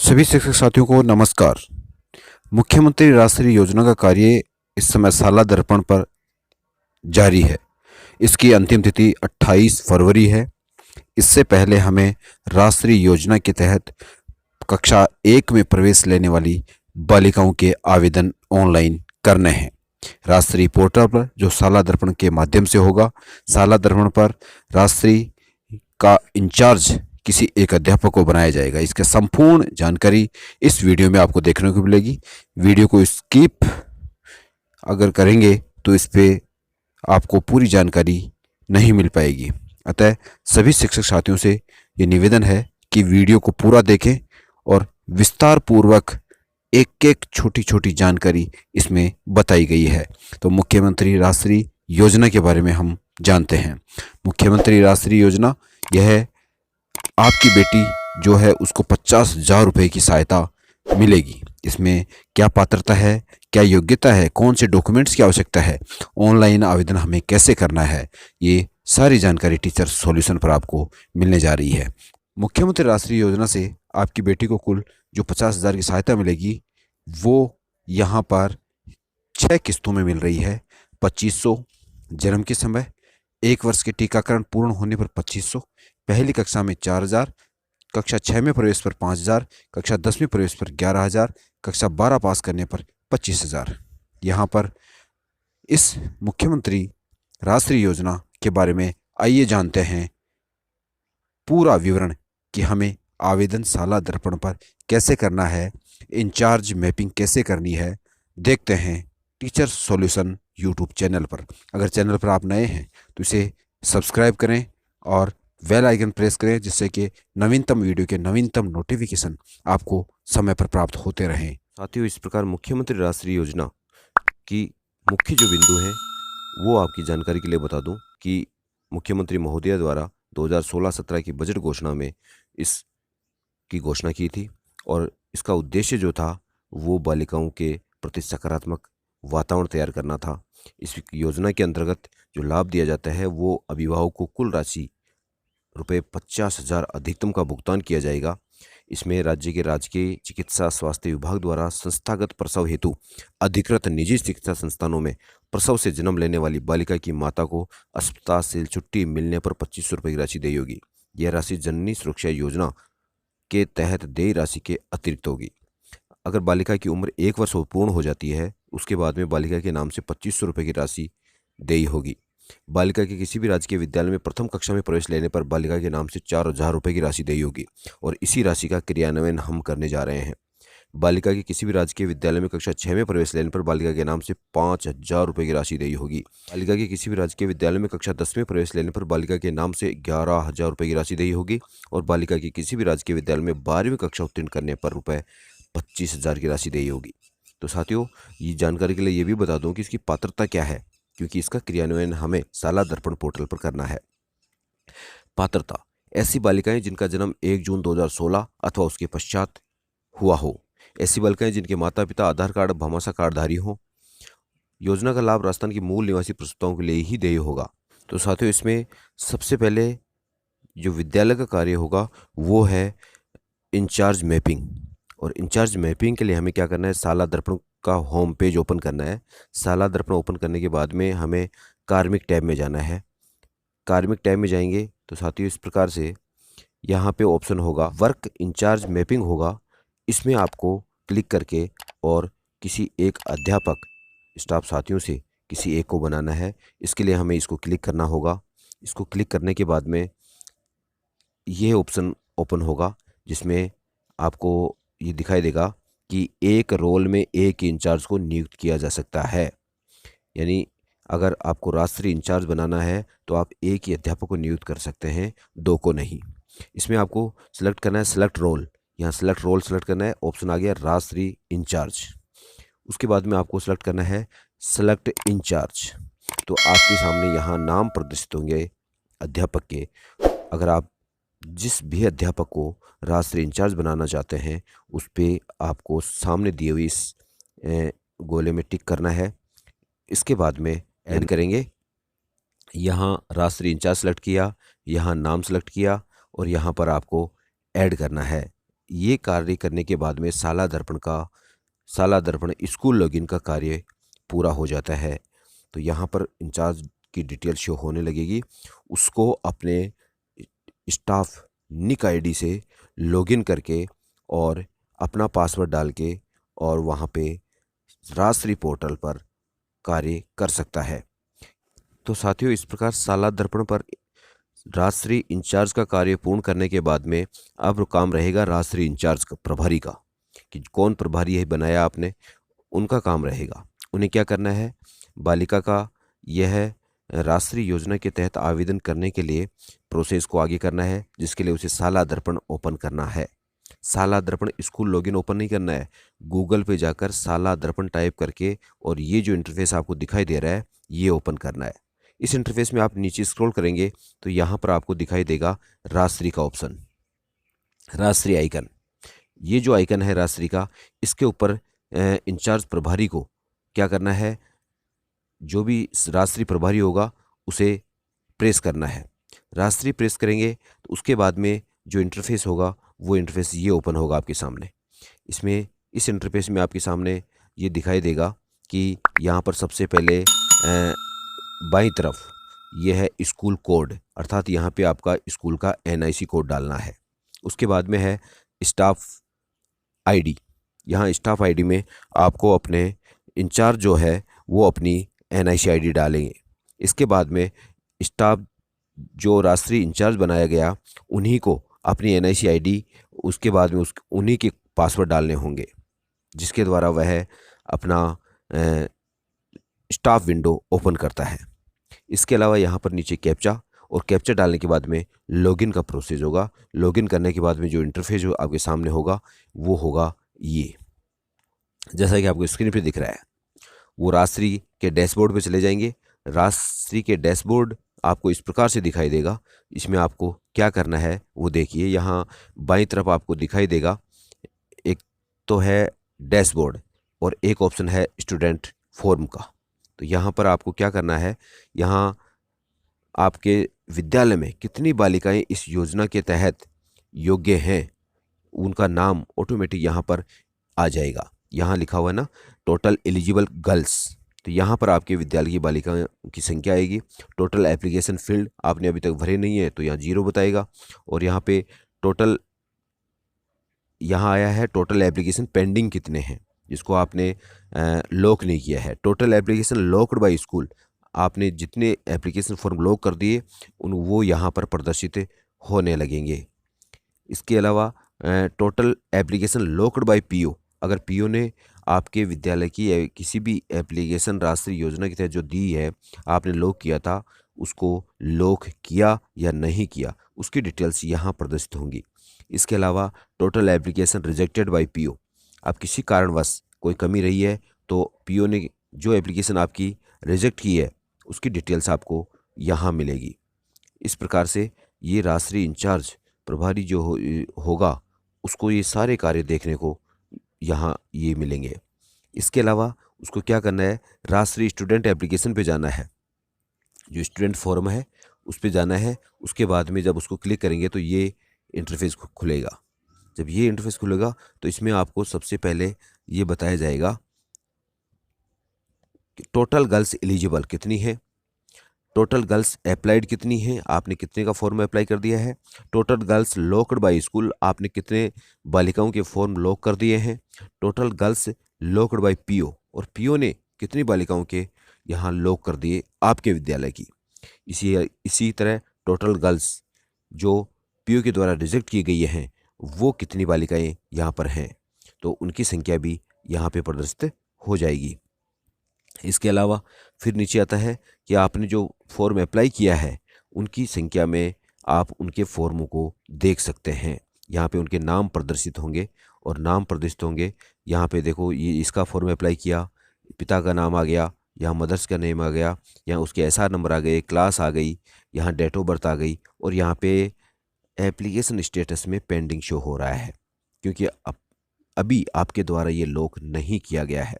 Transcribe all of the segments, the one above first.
सभी शिक्षक साथियों को नमस्कार। मुख्यमंत्री राष्ट्रीय योजना का कार्य इस समय शाला दर्पण पर जारी है। इसकी अंतिम तिथि 28 फरवरी है। इससे पहले हमें राष्ट्रीय योजना के तहत कक्षा 1 में प्रवेश लेने वाली बालिकाओं के आवेदन ऑनलाइन करने हैं। राष्ट्रीय पोर्टल पर जो शाला दर्पण के माध्यम से होगा। शाला दर्पण पर राष्ट्रीय का इंचार्ज किसी एक अध्यापक को बनाया जाएगा। इसका संपूर्ण जानकारी इस वीडियो में आपको देखने को मिलेगी। वीडियो को स्किप अगर करेंगे तो इस पे आपको पूरी जानकारी नहीं मिल पाएगी। अतः सभी शिक्षक साथियों से ये निवेदन है कि वीडियो को पूरा देखें और विस्तार पूर्वक एक एक छोटी छोटी जानकारी इसमें बताई गई है। तो मुख्यमंत्री राष्ट्रीय योजना के बारे में हम जानते हैं। मुख्यमंत्री राष्ट्रीय योजना यह है, आपकी बेटी जो है उसको 50,000 रुपये की सहायता मिलेगी। इसमें क्या पात्रता है, क्या योग्यता है, कौन से डॉक्यूमेंट्स की आवश्यकता है, ऑनलाइन आवेदन हमें कैसे करना है, ये सारी जानकारी टीचर सॉल्यूशन पर आपको मिलने जा रही है। मुख्यमंत्री राष्ट्रीय योजना से आपकी बेटी को कुल जो 50,000 की सहायता मिलेगी वो यहाँ पर 6 किस्तों में मिल रही है। 2500 जन्म के समय, 1 वर्ष के टीकाकरण पूर्ण होने पर 2500, पहली कक्षा में 4,000, कक्षा 6 में प्रवेश पर 5,000, कक्षा 10 में प्रवेश पर 11,000, कक्षा 12 पास करने पर 25,000। यहाँ पर इस मुख्यमंत्री राष्ट्रीय योजना के बारे में आइए जानते हैं पूरा विवरण कि हमें आवेदन शाला दर्पण पर कैसे करना है, इंचार्ज मैपिंग कैसे करनी है। देखते हैं टीचर सॉल्यूशन यूट्यूब चैनल पर। अगर चैनल पर आप नए हैं तो इसे सब्सक्राइब करें और बेल आइकन प्रेस करें, जिससे कि नवीनतम वीडियो के नवीनतम नोटिफिकेशन आपको समय पर प्राप्त होते रहें। साथियों, इस प्रकार मुख्यमंत्री राष्ट्रीय योजना की मुख्य जो बिंदु है वो आपकी जानकारी के लिए बता दूं कि मुख्यमंत्री महोदया द्वारा 2016-17 की बजट घोषणा में इसकी घोषणा की थी और इसका उद्देश्य जो था वो बालिकाओं के प्रति सकारात्मक वातावरण तैयार करना था। इस योजना के अंतर्गत जो लाभ दिया जाता है वो अभिभावक को कुल राशि रुपये 50,000 अधिकतम का भुगतान किया जाएगा। इसमें राज्य के राजकीय चिकित्सा स्वास्थ्य विभाग द्वारा संस्थागत प्रसव हेतु अधिकृत निजी चिकित्सा संस्थानों में प्रसव से जन्म लेने वाली बालिका की माता को अस्पताल से छुट्टी मिलने पर 2500 रुपये की राशि देय होगी। यह राशि जननी सुरक्षा योजना के तहत देय राशि के अतिरिक्त होगी। अगर बालिका की उम्र 1 वर्ष पूर्ण हो जाती है उसके बाद में बालिका के नाम से 2500 रुपये की राशि देय होगी। बालिका के किसी भी राजकीय विद्यालय में प्रथम कक्षा में प्रवेश लेने पर बालिका के नाम से 4,000 रुपये की राशि देय होगी और इसी राशि का क्रियान्वयन हम करने जा रहे हैं। बालिका के किसी भी राजकीय विद्यालय में कक्षा 6 में प्रवेश लेने पर बालिका के नाम से 5,000 रुपये की राशि देय होगी। बालिका के किसी भी राजकीय विद्यालय में कक्षा 10 में प्रवेश लेने पर बालिका के नाम से 11,000 रुपये की राशि देय होगी और बालिका की किसी भी राजकीय विद्यालय में 12वीं कक्षा उत्तीर्ण करने पर रुपये 25,000 की राशि देय होगी। तो साथियों, ये जानकारी के लिए ये भी बता दूं कि इसकी पात्रता क्या है, क्योंकि इसका क्रियान्वयन हमें शाला दर्पण पोर्टल पर करना है। पात्रता: ऐसी बालिकाएं जिनका जन्म 1 जून 2016 अथवा उसके पश्चात हुआ हो। ऐसी बालिकाएं जिनके माता पिता आधार कार्ड भामाशाह कार्डधारी हों। योजना का लाभ राजस्थान की मूल निवासी प्रस्तुताओं के लिए ही देय होगा। तो साथियों, इसमें सबसे पहले जो विद्यालय का कार्य होगा वो है इंचार्ज मैपिंग। और इंचार्ज मैपिंग के लिए हमें क्या करना है, शाला दर्पण का होम पेज ओपन करना है। शाला दर्पण ओपन करने के बाद में हमें कार्मिक टैब में जाना है। कार्मिक टैब में जाएंगे तो साथियों इस प्रकार से यहाँ पे ऑप्शन होगा वर्क इंचार्ज मैपिंग होगा। इसमें आपको क्लिक करके और किसी एक अध्यापक स्टाफ साथियों से किसी एक को बनाना है। इसके लिए हमें इसको क्लिक करना होगा। इसको क्लिक करने के बाद में ये ऑप्शन ओपन होगा जिसमें आपको ये दिखाई देगा कि एक रोल में एक इंचार्ज को नियुक्त किया जा सकता है। यानी अगर आपको राष्ट्रीय इंचार्ज बनाना है तो आप एक ही अध्यापक को नियुक्त कर सकते हैं, 2 को नहीं। इसमें आपको सेलेक्ट करना है सेलेक्ट रोल। यहाँ सेलेक्ट रोल सेलेक्ट करना है, ऑप्शन आ गया राष्ट्रीय इंचार्ज। उसके बाद में आपको सेलेक्ट करना है सेलेक्ट इंचार्ज। तो आपके सामने यहाँ नाम प्रदर्शित होंगे अध्यापक के। अगर आप जिस भी अध्यापक को राष्ट्रीय इंचार्ज बनाना चाहते हैं उस पर आपको सामने दिए हुए इस गोले में टिक करना है। इसके बाद में ऐड करेंगे, यहाँ राष्ट्रीय इंचार्ज सेलेक्ट किया, यहाँ नाम सेलेक्ट किया और यहाँ पर आपको ऐड करना है। ये कार्य करने के बाद में शाला दर्पण स्कूल लॉगिन का कार्य पूरा हो जाता है। तो यहाँ पर इंचार्ज की डिटेल शो होने लगेगी। उसको अपने स्टाफ निक आईडी से लॉगिन करके और अपना पासवर्ड डाल के और वहाँ पे राजश्री पोर्टल पर कार्य कर सकता है। तो साथियों, इस प्रकार शाला दर्पण पर राजश्री इंचार्ज का कार्य पूर्ण करने के बाद में अब काम रहेगा राजश्री इंचार्ज का, प्रभारी का, कि कौन प्रभारी है बनाया आपने, उनका काम रहेगा। उन्हें क्या करना है, बालिका का यह राजश्री योजना के तहत आवेदन करने के लिए प्रोसेस को आगे करना है, जिसके लिए उसे शाला दर्पण ओपन करना है। शाला दर्पण स्कूल लॉगिन ओपन नहीं करना है, गूगल पे जाकर शाला दर्पण टाइप करके और ये जो इंटरफेस आपको दिखाई दे रहा है ये ओपन करना है। इस इंटरफेस में आप नीचे स्क्रॉल करेंगे तो यहाँ पर आपको दिखाई देगा राजश्री का ऑप्शन, राजश्री आइकन। ये जो आइकन है राजश्री का, इसके ऊपर इंचार्ज प्रभारी को क्या करना है, जो भी राजश्री प्रभारी होगा उसे प्रेस करना है। राजश्री प्रेस करेंगे तो उसके बाद में जो इंटरफेस होगा वो इंटरफेस ये ओपन होगा आपके सामने। इस इंटरफेस में आपके सामने ये दिखाई देगा कि यहाँ पर सबसे पहले बाईं तरफ ये है स्कूल कोड, अर्थात यहाँ पे आपका स्कूल का NIC कोड डालना है। उसके बाद में है स्टाफ आईडी। यहाँ स्टाफ आईडी में आपको अपने इंचार्ज जो है वो अपनी NIC आईडी डालेंगे। इसके बाद में स्टाफ जो राजश्री इंचार्ज बनाया गया उन्हीं को अपनी NIC आईडी, उसके बाद में उन्हीं के पासवर्ड डालने होंगे, जिसके द्वारा वह अपना स्टाफ विंडो ओपन करता है। इसके अलावा यहाँ पर नीचे कैप्चा, और कैप्चा डालने के बाद में लॉगिन का प्रोसेस होगा। लॉगिन करने के बाद में जो इंटरफेस जो आपके सामने होगा वो होगा ये, जैसा कि आपको स्क्रीन पे दिख रहा है। वो राजश्री के डैशबोर्ड पे चले जाएंगे। राजश्री के डैशबोर्ड आपको इस प्रकार से दिखाई देगा। इसमें आपको क्या करना है वो देखिए, यहाँ बाईं तरफ आपको दिखाई देगा, एक तो है डैशबोर्ड और एक ऑप्शन है स्टूडेंट फॉर्म का। तो यहाँ पर आपको क्या करना है, यहाँ आपके विद्यालय में कितनी बालिकाएं इस योजना के तहत योग्य हैं उनका नाम ऑटोमेटिक यहाँ पर आ जाएगा। यहाँ लिखा हुआ है ना, टोटल एलिजिबल गर्ल्स, तो यहाँ पर आपके विद्यालय की बालिकाओं की संख्या आएगी। टोटल एप्लीकेशन फील्ड आपने अभी तक भरे नहीं है तो यहाँ 0 बताएगा। और यहाँ पे टोटल, यहाँ आया है टोटल एप्लीकेशन पेंडिंग कितने हैं, जिसको आपने लॉक नहीं किया है। Total application locked by school, आपने जितने एप्लीकेशन फॉर्म लॉक कर दिए वो यहाँ पर प्रदर्शित होने लगेंगे। इसके अलावा total application locked by PO, अगर PO ने आपके विद्यालय की किसी भी एप्लीकेशन राजश्री योजना के तहत जो दी है आपने लॉक किया था, उसको लॉक किया या नहीं किया उसकी डिटेल्स यहाँ प्रदर्शित होंगी। इसके अलावा total application rejected by PO, आप किसी कारणवश कोई कमी रही है तो PO ने जो एप्लीकेशन आपकी रिजेक्ट की है उसकी डिटेल्स आपको यहाँ मिलेगी। इस प्रकार से ये राजश्री इंचार्ज प्रभारी जो होगा उसको ये सारे कार्य देखने को यहाँ ये मिलेंगे। इसके अलावा उसको क्या करना है, राजश्री स्टूडेंट एप्लीकेशन पे जाना है, जो स्टूडेंट फॉर्म है उस पे जाना है। उसके बाद में जब उसको क्लिक करेंगे तो ये इंटरफेस खुलेगा। जब ये इंटरफेस खुलेगा तो इसमें आपको सबसे पहले ये बताया जाएगा कि टोटल गर्ल्स एलिजिबल कितनी है, टोटल गर्ल्स अप्लाइड कितनी है, आपने कितने का फॉर्म अप्लाई कर दिया है, total girls locked by school, आपने कितने बालिकाओं के फॉर्म लॉक कर दिए हैं, total girls locked by PO, और PO ने कितनी बालिकाओं के यहाँ लॉक कर दिए आपके विद्यालय की। इसी तरह टोटल गर्ल्स जो PO के द्वारा रिजेक्ट की गई हैं वो कितनी बालिकाएं यहाँ पर हैं, तो उनकी संख्या भी यहाँ पे प्रदर्शित हो जाएगी। इसके अलावा फिर नीचे आता है कि आपने जो फॉर्म अप्लाई किया है उनकी संख्या में आप उनके फॉर्मों को देख सकते हैं। यहाँ पे उनके नाम प्रदर्शित होंगे और नाम प्रदर्शित होंगे। यहाँ पे देखो, ये इसका फॉर्म अप्लाई किया, पिता का नाम आ गया, यहाँ मदर्स का नेम आ गया, यहाँ उसके SR नंबर आ गए, क्लास आ गई, यहाँ डेट ऑफ बर्थ आ गई, और यहाँ पे एप्लीकेशन स्टेटस में पेंडिंग शो हो रहा है क्योंकि अभी आपके द्वारा ये लॉक नहीं किया गया है।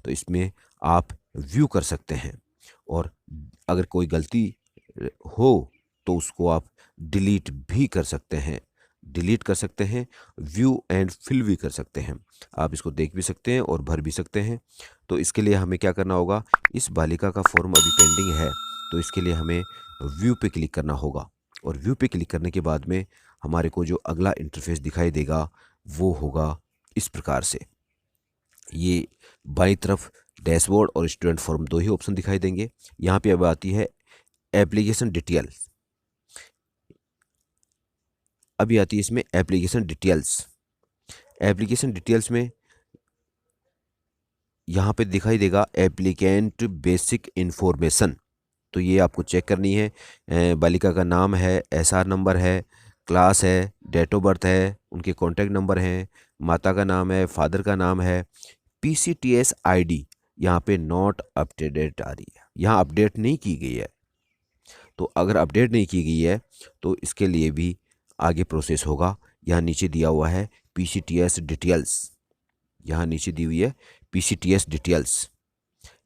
तो इसमें आप व्यू कर सकते हैं और अगर कोई गलती हो तो उसको आप डिलीट भी कर सकते हैं। डिलीट कर सकते हैं, व्यू एंड फिल भी कर सकते हैं। आप इसको देख भी सकते हैं और भर भी सकते हैं। तो इसके लिए हमें क्या करना होगा, इस बालिका का फॉर्म अभी पेंडिंग है, तो इसके लिए हमें व्यू पे क्लिक करना होगा। और व्यू पे क्लिक करने के बाद में हमारे को जो अगला इंटरफेस दिखाई देगा वो होगा इस प्रकार से। ये बाईं तरफ डैशबोर्ड और स्टूडेंट फॉर्म दो ही ऑप्शन दिखाई देंगे। यहाँ पे अब आती है एप्लीकेशन डिटेल। अभी आती है इसमें एप्लीकेशन डिटेल्स। एप्लीकेशन डिटेल्स में यहाँ पे दिखाई देगा एप्लीकेंट बेसिक इन्फॉर्मेशन। तो ये आपको चेक करनी है। बालिका का नाम है, एसआर नंबर है, क्लास है, डेट ऑफ बर्थ है, उनके कॉन्टैक्ट नंबर हैं, माता का नाम है, फादर का नाम है, पीसीटीएस आईडी यहाँ पे नॉट अपडेटेड आ रही है, यहाँ अपडेट नहीं की गई है। तो अगर अपडेट नहीं की गई है तो इसके लिए भी आगे प्रोसेस होगा। यहाँ नीचे दिया हुआ है पीसीटीएस डिटेल्स, यहाँ नीचे दी हुई है पीसीटीएस डिटेल्स।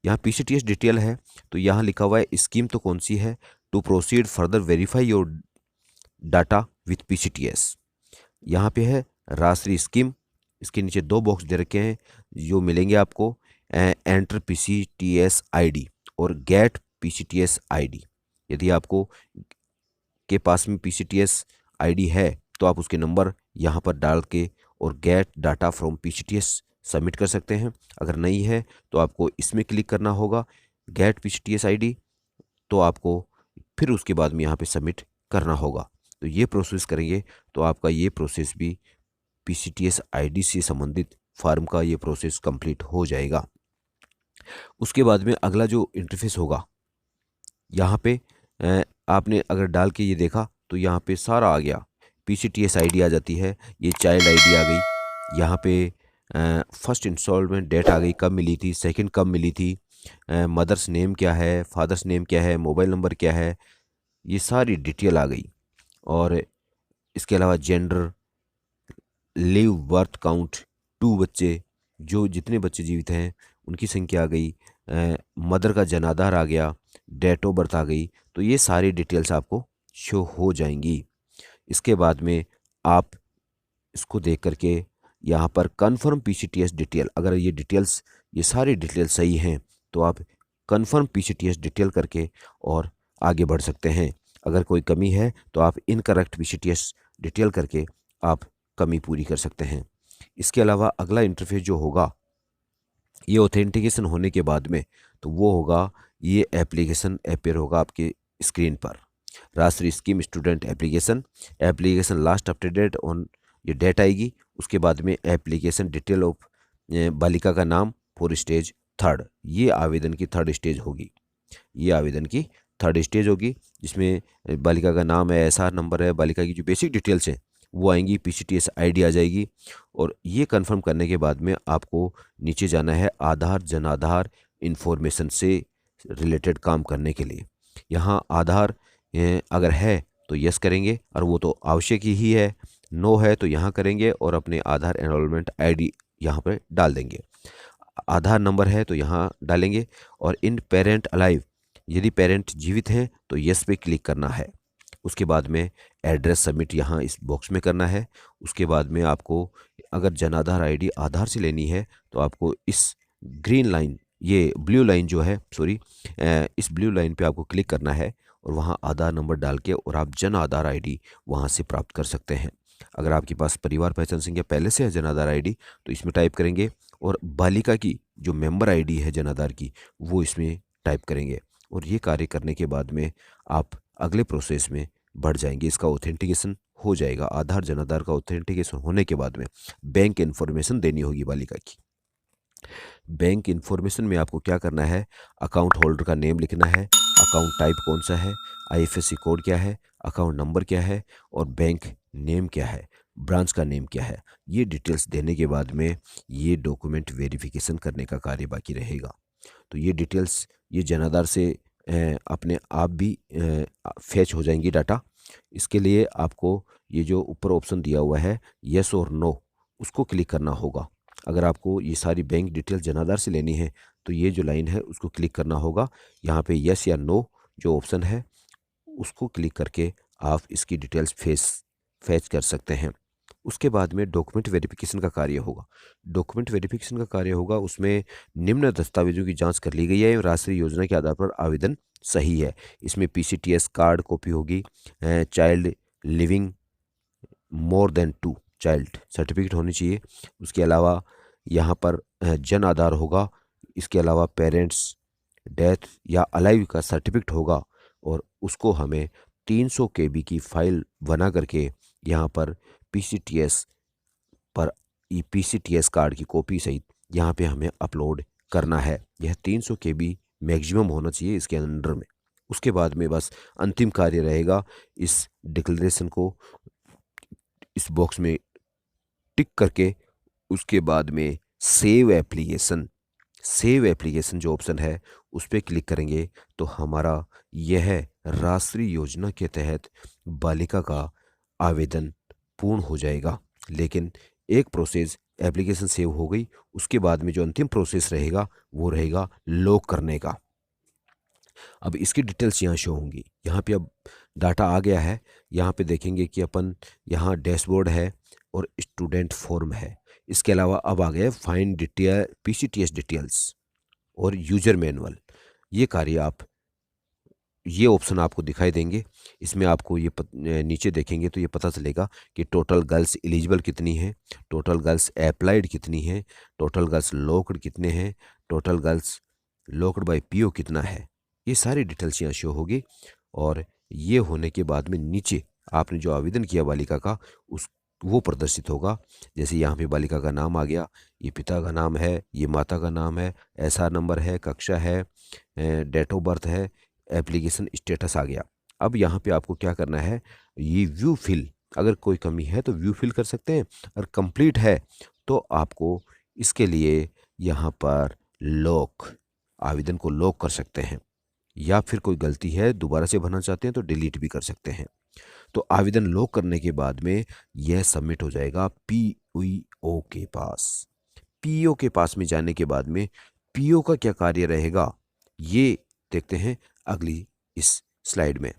यहाँ पीसीटीएस डिटेल है तो यहाँ लिखा हुआ है स्कीम तो कौन सी है, to proceed further verify your data with PCTS. यहाँ पे है राष्ट्रीय स्कीम, इसके नीचे दो बॉक्स दे रखे हैं जो मिलेंगे आपको, एंटर पीसीटीएस आईडी और गेट पीसीटीएस आईडी। यदि आपको के पास में पीसीटीएस आईडी है तो आप उसके नंबर यहाँ पर डाल के और gate data from PCTS submit कर सकते हैं। अगर नहीं है तो आपको इसमें क्लिक करना होगा गेट पीसीटीएस आईडी, तो आपको फिर उसके बाद में यहाँ पे सबमिट करना होगा। तो ये प्रोसेस करेंगे तो आपका ये प्रोसेस भी पीसीटीएस आईडी से संबंधित फार्म का ये प्रोसेस कंप्लीट हो जाएगा। उसके बाद में अगला जो इंटरफेस होगा, यहाँ पे आपने अगर डाल के ये देखा तो यहाँ पे सारा आ गया, पीसीटीएस आईडी आ जाती है, ये चाइल्ड आईडी आ गई, यहाँ पे फर्स्ट इंस्टॉलमेंट डेट आ गई, कब मिली थी, सेकंड कब मिली थी, मदर्स नेम क्या है, फादर्स नेम क्या है, मोबाइल नंबर क्या है, ये सारी डिटेल आ गई। और इसके अलावा जेंडर, लिव बर्थ काउंट, 2 बच्चे, जो जितने बच्चे जीवित हैं उनकी संख्या आ गई, मदर का जनाधार आ गया, डेट ऑफ बर्थ आ गई। तो ये सारी डिटेल्स आपको शो हो जाएंगी। इसके बाद में आप इसको देख करके यहाँ पर कन्फर्म पीसीटीएस डिटेल, अगर ये डिटेल्स, ये सारी डिटेल्स सही हैं तो आप कन्फर्म पीसीटीएस डिटेल करके और आगे बढ़ सकते हैं। अगर कोई कमी है तो आप इनकरेक्ट पीसीटीएस डिटेल करके आप कमी पूरी कर सकते हैं। इसके अलावा अगला इंटरफेस जो होगा ये ऑथेंटिकेशन होने के बाद में, तो वो होगा ये एप्लीकेशन अपेयर होगा आपके स्क्रीन पर, राष्ट्रीय scheme student application, application last updated on, ये डेट आएगी। उसके बाद में एप्लीकेशन डिटेल ऑफ बालिका का नाम फॉर स्टेज 3, ये आवेदन की 3rd स्टेज होगी, ये आवेदन की 3rd स्टेज होगी, जिसमें बालिका का नाम है, एसआर नंबर है, बालिका की जो बेसिक डिटेल्स हैं वो आएंगी, पीसीटीएस आईडी आ जाएगी। और ये कंफर्म करने के बाद में आपको नीचे जाना है आधार जनाधार इन्फॉर्मेशन से रिलेटेड काम करने के लिए। यहाँ आधार अगर है तो यस करेंगे और वो तो आवश्यक ही है, नो है तो यहाँ करेंगे और अपने आधार एनरोलमेंट आईडी यहाँ पर डाल देंगे। आधार नंबर है तो यहाँ डालेंगे और इन पेरेंट अलाइव, यदि पेरेंट जीवित हैं तो यस पे क्लिक करना है। उसके बाद में एड्रेस सबमिट यहाँ इस बॉक्स में करना है। उसके बाद में आपको अगर जनाधार आईडी आधार से लेनी है तो आपको इस ग्रीन लाइन, ये ब्लू लाइन जो है, सॉरी, इस ब्लू लाइन पे आपको क्लिक करना है और वहाँ आधार नंबर डाल के और आप जन आधार आईडी वहाँ से प्राप्त कर सकते हैं। अगर आपके पास परिवार पहचान संख्या पहले से है जन आधार आईडी तो इसमें टाइप करेंगे और बालिका की जो मेंबर आईडी है जन आधार की वो इसमें टाइप करेंगे। और ये कार्य करने के बाद में आप अगले प्रोसेस में बढ़ जाएंगे, इसका ऑथेंटिकेशन हो जाएगा। आधार जन आधार का ऑथेंटिकेशन होने के बाद में बैंक इन्फॉर्मेशन देनी होगी बालिका की। बैंक इन्फॉर्मेशन में आपको क्या करना है, अकाउंट होल्डर का नेम लिखना है, अकाउंट टाइप कौन सा है, आईएफएससी कोड क्या है, अकाउंट नंबर क्या है और बैंक नेम क्या है, ब्रांच का नेम क्या है। ये डिटेल्स देने के बाद में ये डॉक्यूमेंट वेरिफिकेशन करने का कार्य बाकी रहेगा। तो ये डिटेल्स ये जनाधार से अपने आप भी फैच हो जाएंगी डाटा। इसके लिए आपको ये जो ऊपर ऑप्शन दिया हुआ है यस और नो, उसको क्लिक करना होगा। अगर आपको ये सारी बैंक डिटेल जनाधार से लेनी है तो ये जो लाइन है उसको क्लिक करना होगा। यहाँ पे यस या नो जो ऑप्शन है उसको क्लिक करके आप इसकी डिटेल्स फैच कर सकते हैं। उसके बाद में डॉक्यूमेंट वेरिफिकेशन का कार्य होगा। डॉक्यूमेंट वेरिफिकेशन का कार्य होगा, उसमें निम्न दस्तावेजों की जांच कर ली गई है, राष्ट्रीय योजना के आधार पर आवेदन सही है। इसमें पीसीटीएस कार्ड कॉपी होगी, child living more than 2 child certificate होनी चाहिए। उसके अलावा यहाँ पर जन आधार होगा। इसके अलावा पेरेंट्स डेथ या अलाइव का सर्टिफिकेट होगा, और उसको हमें 300 केबी की फाइल बना करके यहाँ पर पीसीटीएस पर पीसीटीएस कार्ड की कॉपी सहित यहाँ पे हमें अपलोड करना है। यह 300 केबी मैक्सिमम होना चाहिए इसके अंडर में। उसके बाद में बस अंतिम कार्य रहेगा, इस डिक्लेरेशन को इस बॉक्स में टिक करके उसके बाद में सेव एप्लीकेशन जो ऑप्शन है उस पर क्लिक करेंगे तो हमारा यह राष्ट्रीय योजना के तहत बालिका का आवेदन पूर्ण हो जाएगा। लेकिन एक प्रोसेस एप्लीकेशन सेव हो गई, उसके बाद में जो अंतिम प्रोसेस रहेगा वो रहेगा लॉक करने का। अब इसकी डिटेल्स यहाँ शो होंगी। यहाँ पे अब डाटा आ गया है। यहाँ पे देखेंगे कि अपन यहाँ डैशबोर्ड है और स्टूडेंट फॉर्म है। इसके अलावा अब आ गया फाइंड डिटेल पीसीटीएस डिटेल्स और यूजर मैनुअल। ये कार्य आप ये ऑप्शन आपको दिखाई देंगे। इसमें आपको ये नीचे देखेंगे तो ये पता चलेगा कि टोटल गर्ल्स एलिजिबल कितनी हैं, टोटल गर्ल्स अप्लाइड कितनी हैं, टोटल गर्ल्स लॉक्ड कितने हैं, total girls locked by PO कितना है। ये सारी डिटेल्स यहाँ शो होगी। और ये होने के बाद में नीचे आपने जो आवेदन किया बालिका का वो प्रदर्शित होगा। जैसे यहाँ पे बालिका का नाम आ गया, ये पिता का नाम है, ये माता का नाम है, एसआर नंबर है, कक्षा है, डेट ऑफ बर्थ है, एप्लीकेशन स्टेटस आ गया। अब यहाँ पे आपको क्या करना है, ये व्यू फिल, अगर कोई कमी है तो व्यू फिल कर सकते हैं, और कंप्लीट है तो आपको इसके लिए यहाँ पर लॉक आवेदन को लॉक कर सकते हैं, या फिर कोई गलती है दोबारा से भरना चाहते हैं तो डिलीट भी कर सकते हैं। तो आवेदन लॉक करने के बाद में यह सबमिट हो जाएगा पीओ के पास। पीओ के पास में जाने के बाद में पीओ का क्या कार्य रहेगा ये देखते हैं अगली इस स्लाइड में।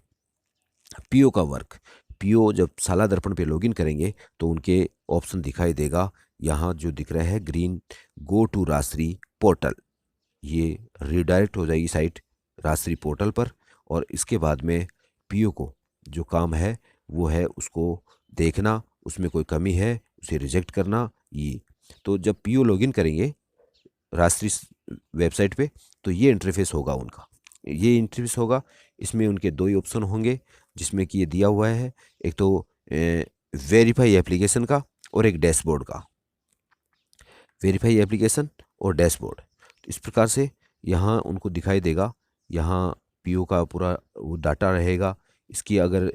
पीओ का वर्क, पीओ जब साला दर्पण पे लॉगिन करेंगे तो उनके ऑप्शन दिखाई देगा। यहाँ जो दिख रहा है ग्रीन, गो टू राष्ट्रीय पोर्टल, ये रिडायरेक्ट हो जाएगी साइट राष्ट्रीय पोर्टल पर। और इसके बाद में पीओ को जो काम है वो है उसको देखना, उसमें कोई कमी है उसे रिजेक्ट करना। ये तो जब पीओ लॉगिन करेंगे राष्ट्रीय वेबसाइट पे तो ये इंटरफेस होगा उनका, ये इंटरफेस होगा। इसमें उनके दो ही ऑप्शन होंगे जिसमें कि ये दिया हुआ है, एक तो वेरीफाई एप्लीकेशन का और एक डैशबोर्ड का। वेरीफाई एप्लीकेशन और डैशबोर्ड इस प्रकार से यहाँ उनको दिखाई देगा। यहाँ पीओ का पूरा वो डाटा रहेगा। इसकी अगर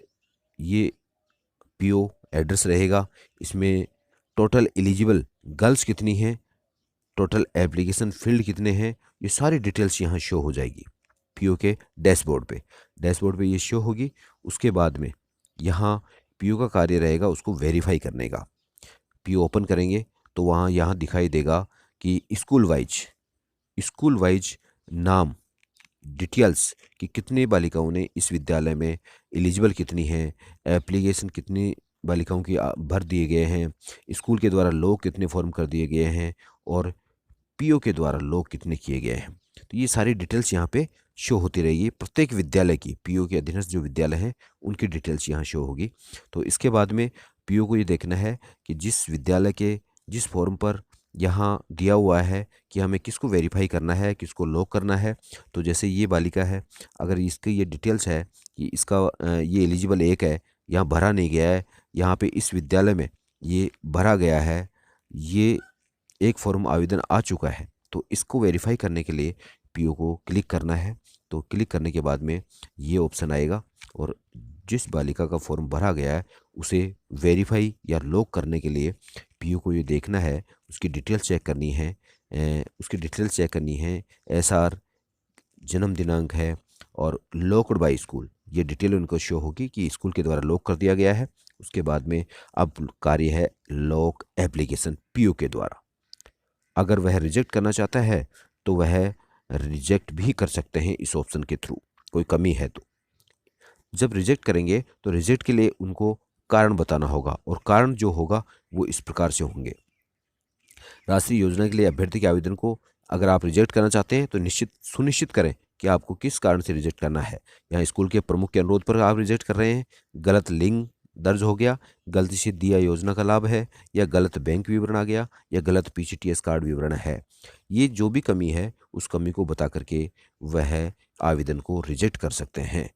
ये पीओ एड्रेस रहेगा, इसमें टोटल एलिजिबल गर्ल्स कितनी हैं, टोटल एप्लीकेशन फील्ड कितने हैं, ये सारी डिटेल्स यहाँ शो हो जाएगी पीओ के डैशबोर्ड पे ये शो होगी। उसके बाद में यहाँ पीओ का कार्य रहेगा उसको वेरीफाई करने का। पीओ ओपन करेंगे तो वहाँ यहाँ दिखाई देगा कि स्कूल वाइज नाम डिटेल्स कि कितने बालिकाओं ने इस विद्यालय में एलिजिबल कितनी हैं, एप्लीकेशन कितनी बालिकाओं की भर दिए गए हैं, स्कूल के द्वारा लॉक कितने फॉर्म कर दिए गए हैं, और पीओ के द्वारा लॉक कितने किए गए हैं। तो ये सारी डिटेल्स यहाँ पे शो होती रहेगी। प्रत्येक विद्यालय की पीओ के अधीनस्थ जो विद्यालय हैं उनकी डिटेल्स यहाँ शो होगी। तो इसके बाद में पीओ को ये देखना है कि जिस विद्यालय के जिस फॉर्म पर यहाँ दिया हुआ है कि हमें किसको वेरीफाई करना है, किसको लॉक करना है। तो जैसे ये बालिका है, अगर इसकी ये डिटेल्स है कि इसका ये एलिजिबल एक है, यहाँ भरा नहीं गया है, यहाँ पे इस विद्यालय में ये भरा गया है, ये एक फॉर्म आवेदन आ चुका है, तो इसको वेरीफाई करने के लिए पीओ को क्लिक करना है। तो क्लिक करने के बाद में ये ऑप्शन आएगा, और जिस बालिका का फॉर्म भरा गया है उसे वेरीफाई या लॉक करने के लिए पीओ को ये देखना है, उसकी डिटेल्स चेक करनी है, एसआर, जन्म दिनांक है, और लॉक्ड बाय स्कूल, ये डिटेल उनको शो होगी कि स्कूल के द्वारा लॉक कर दिया गया है। उसके बाद में अब कार्य है लॉक एप्लीकेशन पीओ के द्वारा। अगर वह रिजेक्ट करना चाहता है तो वह रिजेक्ट भी कर सकते हैं इस ऑप्शन के थ्रू, कोई कमी है तो। जब रिजेक्ट करेंगे तो रिजेक्ट के लिए उनको कारण बताना होगा और कारण जो होगा वो इस प्रकार से होंगे। राष्ट्रीय योजना के लिए अभ्यर्थी के आवेदन को अगर आप रिजेक्ट करना चाहते हैं तो निश्चित सुनिश्चित करें कि आपको किस कारण से रिजेक्ट करना है। यहाँ स्कूल के प्रमुख के अनुरोध पर आप रिजेक्ट कर रहे हैं, गलत लिंक दर्ज हो गया, गलती से दिया योजना का लाभ है, या गलत बैंक विवरण आ गया, या गलत पीसीटीएस कार्ड विवरण है। ये जो भी कमी है उस कमी को बता करके वह आवेदन को रिजेक्ट कर सकते हैं।